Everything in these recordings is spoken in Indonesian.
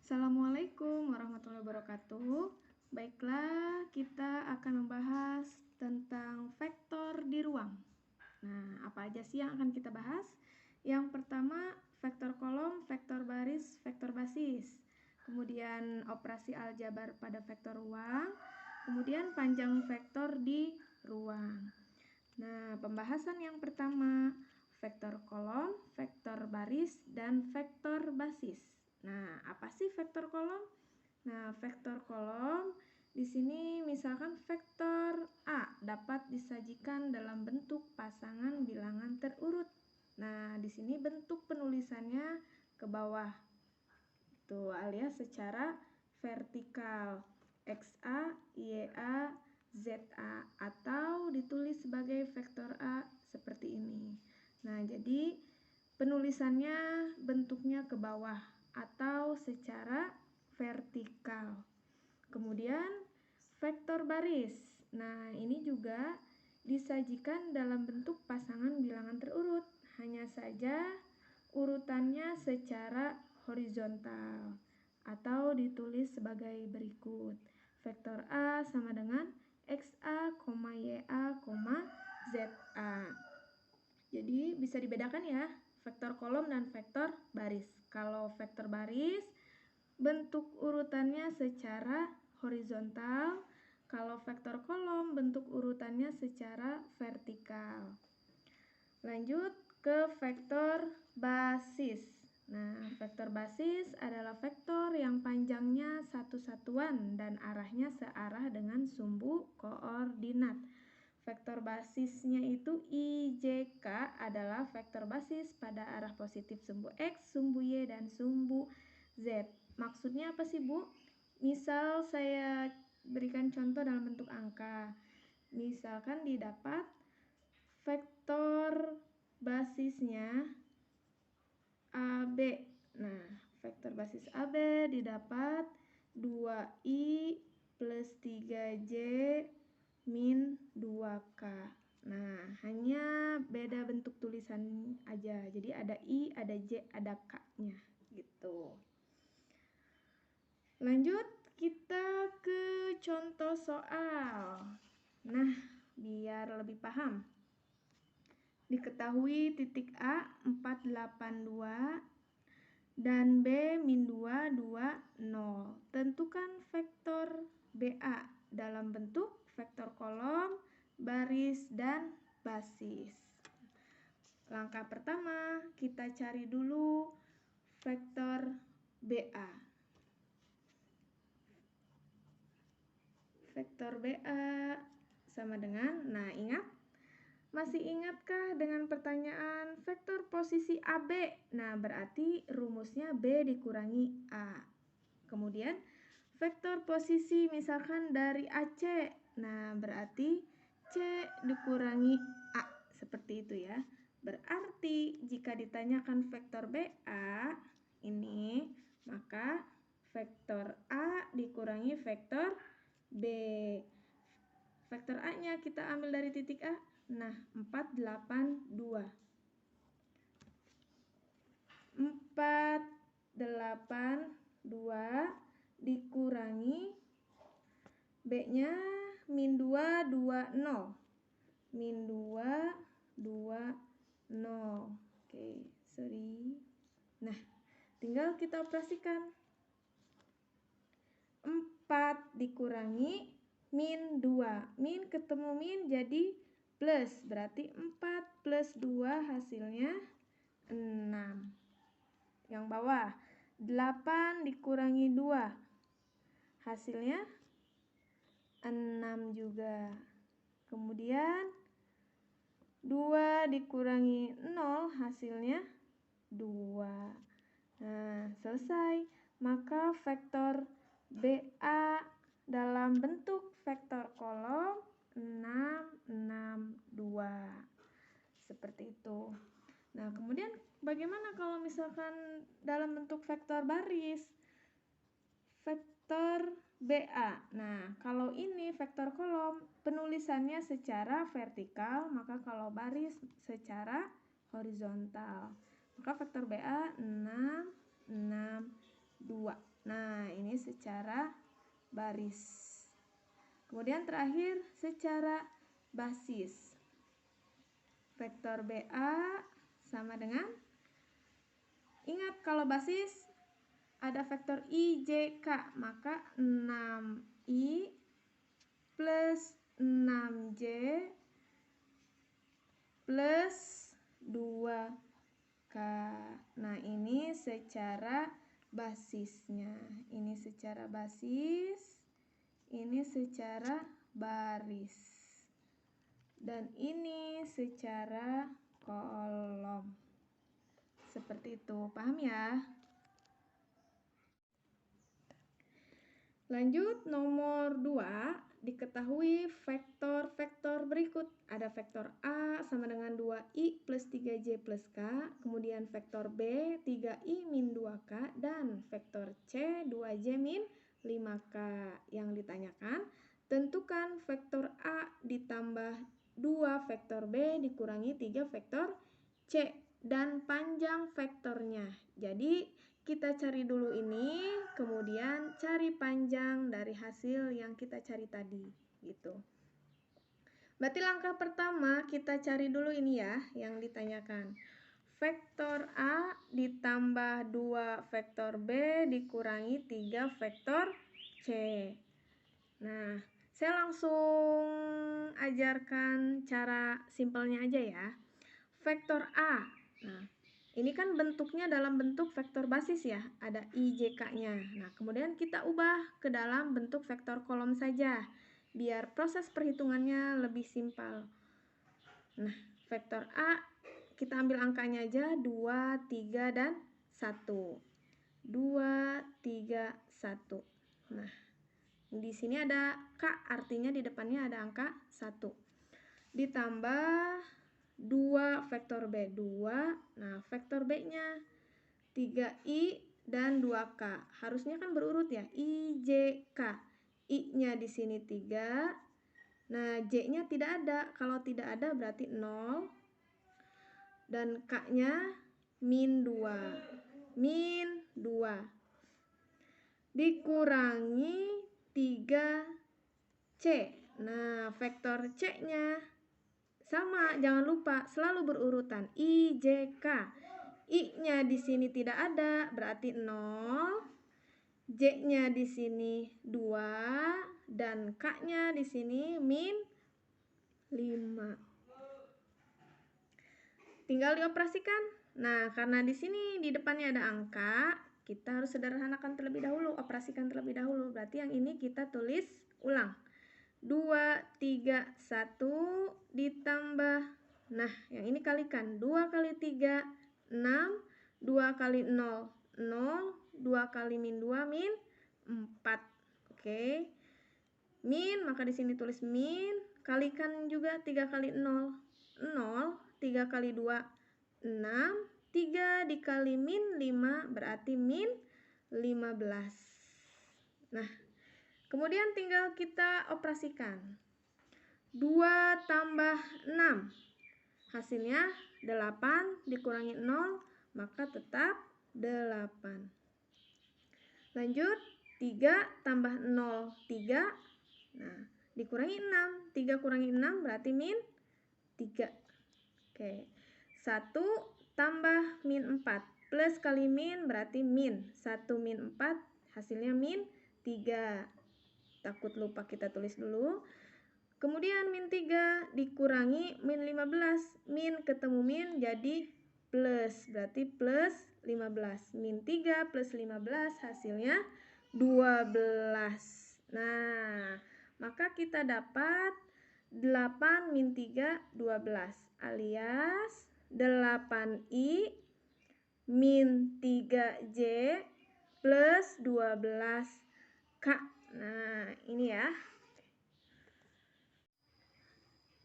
Assalamualaikum warahmatullahi wabarakatuh. Baiklah, kita akan membahas tentang vektor di ruang. Nah, apa aja sih yang akan kita bahas? Yang pertama, vektor kolom, vektor baris, vektor basis. Kemudian operasi aljabar pada vektor ruang. Kemudian panjang vektor di ruang. Nah, pembahasan yang pertama, vektor kolom, vektor baris, dan vektor basis. Nah, apa sih vektor kolom? Nah, vektor kolom di sini misalkan vektor A dapat disajikan dalam bentuk pasangan bilangan terurut. Nah, di sini bentuk penulisannya ke bawah. Tuh, alias secara vertikal. XA, YA, ZA atau ditulis sebagai vektor A seperti ini. Nah, jadi penulisannya bentuknya ke bawah atau secara vertikal. Kemudian vektor baris. Nah, ini juga disajikan dalam bentuk pasangan bilangan terurut. Hanya saja urutannya secara horizontal atau ditulis sebagai berikut. Vektor A sama dengan XA, YA, ZA. Jadi bisa dibedakan ya, vektor kolom dan vektor baris. Kalau vektor baris, bentuk urutannya secara horizontal. Kalau vektor kolom, bentuk urutannya secara vertikal. Lanjut ke vektor basis. Nah, vektor basis adalah vektor yang panjangnya satu satuan dan arahnya searah dengan sumbu koordinat. Vektor basisnya itu IJK adalah vektor basis pada arah positif sumbu X, sumbu Y, dan sumbu Z. Maksudnya apa sih, Bu? Misal saya berikan contoh dalam bentuk angka. Misalkan didapat vektor basisnya AB. Nah, vektor basis AB didapat 2I plus 3J min 2K. Nah, hanya beda bentuk tulisan aja. Jadi ada I, ada J, ada K-nya gitu. Lanjut kita ke contoh soal. Nah, biar lebih paham. Diketahui titik A 482 dan B min 2, 2, 0. Tentukan vektor BA dalam bentuk vektor kolom, baris, dan basis. Langkah pertama, kita cari dulu vektor BA. Vektor BA sama dengan, nah ingat? Masih ingatkah dengan pertanyaan vektor posisi AB? Nah, berarti rumusnya B dikurangi A. Kemudian, vektor posisi misalkan dari AC. Nah, berarti C dikurangi A. Seperti itu ya. Berarti, jika ditanyakan vektor BA ini, maka vektor A dikurangi vektor B. Vektor A-nya kita ambil dari titik A. Nah, 482. 482 dikurangi B-nya min 2, 2, 0. Min 2, 2, 0. Oke, sorry. Nah, tinggal kita operasikan. 4 dikurangi min 2. Min ketemu min jadi plus. Berarti 4 plus 2 hasilnya 6. Yang bawah 8 dikurangi 2. Hasilnya 6 juga. Kemudian 2 dikurangi 0 hasilnya 2. Nah, selesai. Maka vektor BA dalam bentuk vektor kolom 6, 6, 2. Seperti itu. Nah, kemudian bagaimana kalau misalkan dalam bentuk vektor baris? Vektor BA. Nah, kalau ini vektor kolom, penulisannya secara vertikal, maka kalau baris secara horizontal. Maka vektor BA 6, 6, 2. Nah, ini secara baris. Kemudian terakhir secara basis. Vektor BA sama dengan, ingat kalau basis ada vektor IJK, maka 6I plus 6J plus 2K. Nah, ini secara basisnya. Ini secara basis. Ini secara baris. Dan ini secara kolom. Seperti itu. Paham ya? Lanjut, nomor 2. Diketahui vektor-vektor berikut. Ada vektor A sama dengan 2I plus 3J plus K. Kemudian vektor B 3I min 2K. Dan vektor C 2J min 5K. Yang ditanyakan, tentukan vektor A ditambah 2 vektor B dikurangi 3 vektor C dan panjang vektornya. Jadi kita cari dulu ini, kemudian cari panjang dari hasil yang kita cari tadi, gitu. Berarti langkah pertama kita cari dulu ini ya, yang ditanyakan. Vektor A ditambah 2 vektor B dikurangi 3 vektor C. Nah, saya langsung ajarkan cara simpelnya aja ya. Vektor A. Nah, ini kan bentuknya dalam bentuk vektor basis ya, ada IJK-nya. Nah, kemudian kita ubah ke dalam bentuk vektor kolom saja, biar proses perhitungannya lebih simpel. Nah, vektor A, kita ambil angkanya aja, 2, 3, dan 1. 2, 3, 1. Nah, di sini ada K, artinya di depannya ada angka 1. Ditambah 2 vektor B, 2. Nah, vektor B-nya 3I dan 2K. Harusnya kan berurut ya, IJK. I-nya di sini 3. Nah, J-nya tidak ada. Kalau tidak ada berarti 0. Dan K-nya min 2. Min 2. Dikurangi 3C. Nah, vektor C-nya sama, jangan lupa selalu berurutan IJK. I-nya di sini tidak ada, berarti 0. J-nya di sini 2 dan K-nya di sini min 5. Tinggal dioperasikan. Nah, karena di sini di depannya ada angka, kita harus sederhanakan terlebih dahulu, operasikan terlebih dahulu. Berarti yang ini kita tulis ulang. 2, 3, 1 ditambah, nah yang ini kalikan, 2 kali 3, 6, 2 kali 0, 0, 2 kali min 2, min 4. Oke. Min, maka di sini tulis min, kalikan juga 3 kali 0, 0, 3 kali 2, 6, 3 dikali min 5, berarti min 15. Nah, kemudian tinggal kita operasikan. 2 tambah 6. Hasilnya 8 dikurangi 0, maka tetap 8. Lanjut, 3 tambah 0, 3. Nah, dikurangi 6. 3 kurangi 6 berarti min 3. Oke. 1 tambah min 4. Plus kali min berarti min. 1 min 4 hasilnya min 3. Takut lupa kita tulis dulu. Kemudian min 3 dikurangi min 15. Min ketemu min jadi plus. Berarti plus 15. Min 3 plus 15 hasilnya 12. Nah, maka kita dapat 8 min 3, 12. Alias 8I min 3J plus 12K. Nah, ini ya.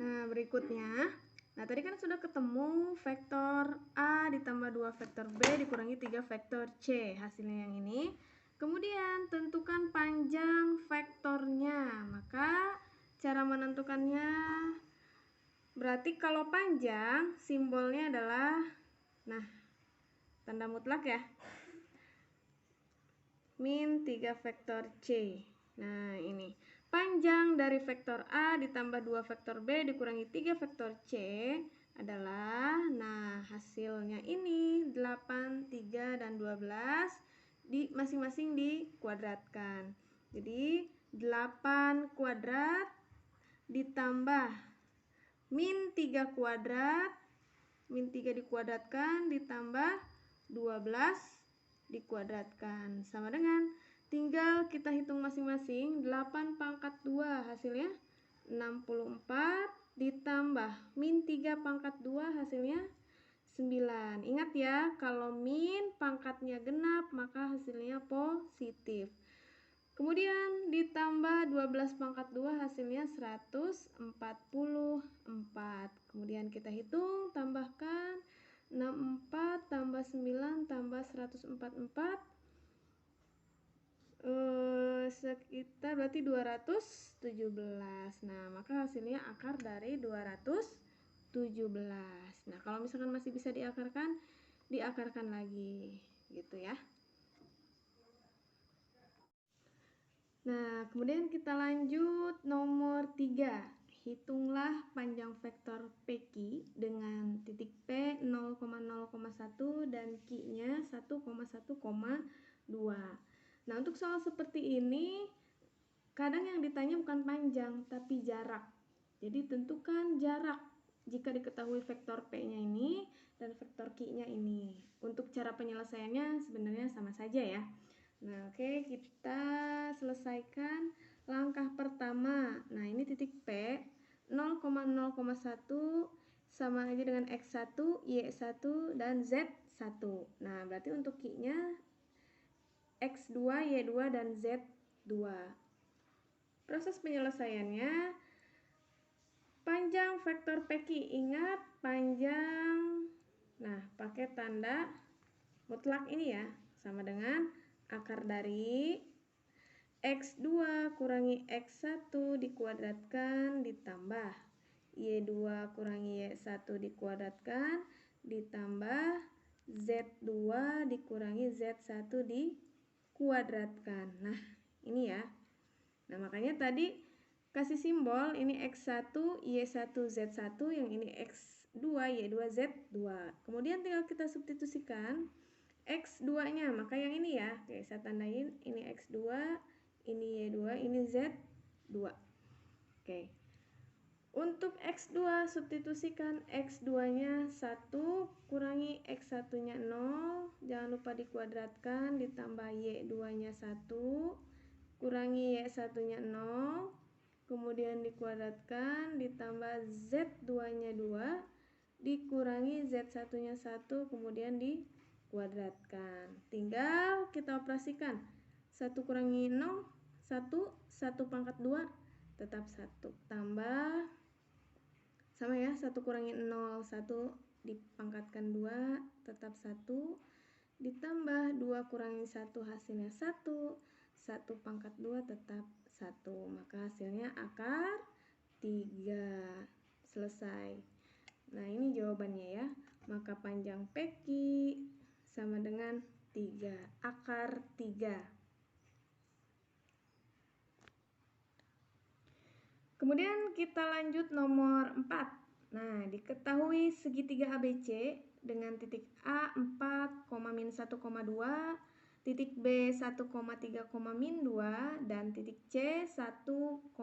Nah, berikutnya. Nah, tadi kan sudah ketemu vektor A ditambah 2 vektor B dikurangi 3 vektor C. Hasilnya yang ini. Kemudian, tentukan panjang vektornya. Maka, cara menentukannya, berarti kalau panjang, simbolnya adalah, nah, tanda mutlak ya. min 3 vektor C. Nah, ini panjang dari vektor A ditambah 2 vektor B dikurangi 3 vektor C adalah, nah hasilnya ini 8, 3, dan 12 masing-masing dikuadratkan. Jadi 8 kuadrat ditambah min 3 kuadrat, min 3 dikuadratkan ditambah 12 dikuadratkan sama dengan, tinggal kita hitung masing-masing. 8 pangkat 2 hasilnya 64 ditambah min 3 pangkat 2 hasilnya 9. Ingat ya, kalau min pangkatnya genap maka hasilnya positif. Kemudian ditambah 12 pangkat 2 hasilnya 144. Kemudian kita hitung, tambahkan 64 tambah 9 tambah 144, sekitar berarti 217. Nah, maka hasilnya akar dari 217. Nah, kalau misalkan masih bisa diakarkan lagi gitu ya. Nah, kemudian kita lanjut nomor 3. Hitunglah panjang vektor PQ dengan titik P 0,0,1 dan Q-nya 1,1,2. Nah, untuk soal seperti ini kadang yang ditanya bukan panjang tapi jarak. Jadi tentukan jarak jika diketahui vektor P-nya ini dan vektor Q-nya ini. Untuk cara penyelesaiannya sebenarnya sama saja ya. Nah, oke, kita selesaikan langkah pertama. Nah, ini titik P 0,0,1 sama aja dengan X1, Y1, dan Z1. Nah, berarti untuk Q-nya X2, Y2, dan Z2. Proses penyelesaiannya, panjang vektor PQ, ingat panjang, nah pakai tanda mutlak ini ya, sama dengan akar dari X2 kurangi X1 dikuadratkan ditambah Y2 kurangi Y1 dikuadratkan ditambah Z2 dikurangi Z1 dikuadratkan. Nah, ini ya. Nah, makanya tadi kasih simbol, ini X1, Y1, Z1, yang ini X2, Y2, Z2. Kemudian tinggal kita substitusikan X2-nya, maka yang ini ya. Oke, saya tandain, ini X2, ini Y2, ini Z2. Oke. Untuk X2 substitusikan X2-nya 1 kurangi X1-nya 0, jangan lupa dikuadratkan, ditambah Y2-nya 1 kurangi Y1-nya 0, kemudian dikuadratkan, ditambah Z2-nya 2 dikurangi Z1-nya 1, kemudian dikuadratkan. Tinggal kita operasikan. 1 kurangi 0, 1, 1 pangkat 2, tetap 1. Tambah, sama ya, 1 kurangi 0, 1 dipangkatkan 2, tetap 1. Ditambah 2 kurangi 1 hasilnya 1, 1 pangkat 2 tetap 1. Maka hasilnya akar 3. Selesai. Nah, ini jawabannya ya. Maka panjang PQ sama dengan 3, akar 3. Kemudian kita lanjut nomor 4. Nah, diketahui segitiga ABC dengan titik A 4,-1,2, titik B 1,3,-2, dan titik C 1,4,6.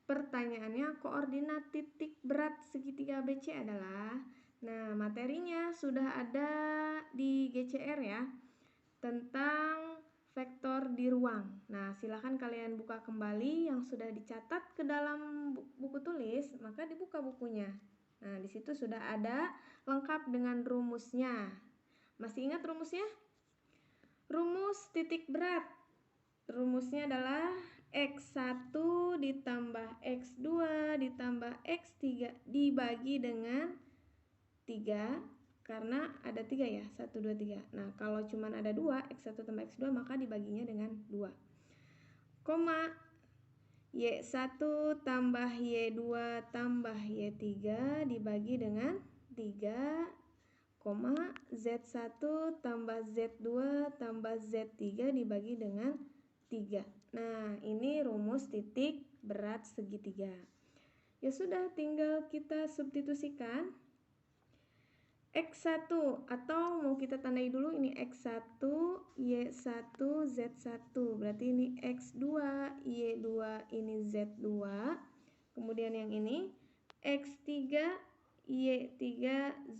Pertanyaannya, koordinat titik berat segitiga ABC adalah, nah materinya sudah ada di GCR ya, tentang vektor di ruang. Nah, silahkan kalian buka kembali yang sudah dicatat ke dalam buku tulis, maka dibuka bukunya. Nah, di situ sudah ada lengkap dengan rumusnya. Masih ingat rumusnya? Rumus titik berat. Rumusnya adalah X1 ditambah X2 ditambah X3 dibagi dengan 3. Karena ada 3 ya, 1, 2, 3. Nah, kalau cuma ada 2, X1 tambah X2, maka dibaginya dengan 2. Koma, Y1 tambah Y2 tambah Y3 dibagi dengan 3, Z1 tambah Z2 tambah Z3 dibagi dengan 3. Nah, ini rumus titik berat segitiga. Ya sudah, tinggal kita substitusikan. X1 atau mau kita tandai dulu, ini X1, Y1, Z1. Berarti ini X2, Y2, ini Z2. Kemudian yang ini X3, Y3,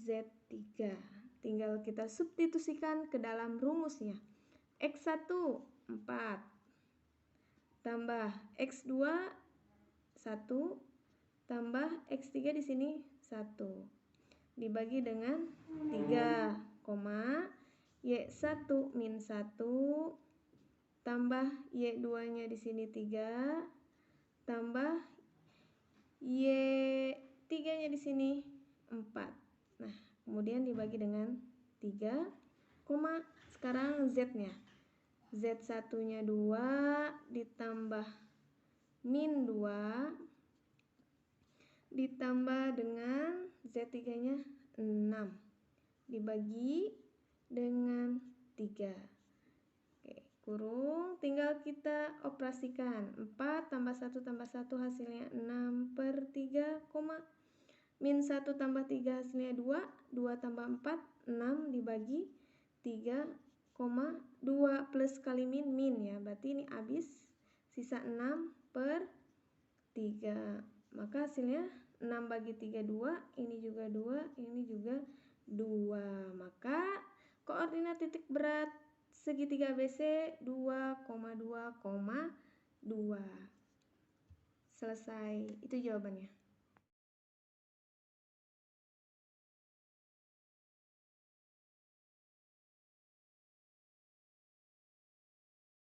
Z3. Tinggal kita substitusikan ke dalam rumusnya. X1 4 tambah X2 1 tambah X3 di sini 1 dibagi dengan 3, Y1 min 1 tambah Y2 nya di sini 3 tambah Y3 nya di sini 4. Nah, kemudian dibagi dengan 3, sekarang Z nya, Z1 nya 2 ditambah min 2 ditambah dengan Z3 nya 6 dibagi dengan 3. Oke, kurung, tinggal kita operasikan. 4 tambah 1 tambah 1 hasilnya 6/3, min 1 tambah 3 hasilnya 2, 2 tambah 4 6 dibagi 3, 2 plus kali min ya, berarti ini habis sisa 6/3. Maka hasilnya 6 bagi 3 2, ini juga 2, ini juga 2. Maka koordinat titik berat segitiga ABC 2,2,2. Selesai, itu jawabannya.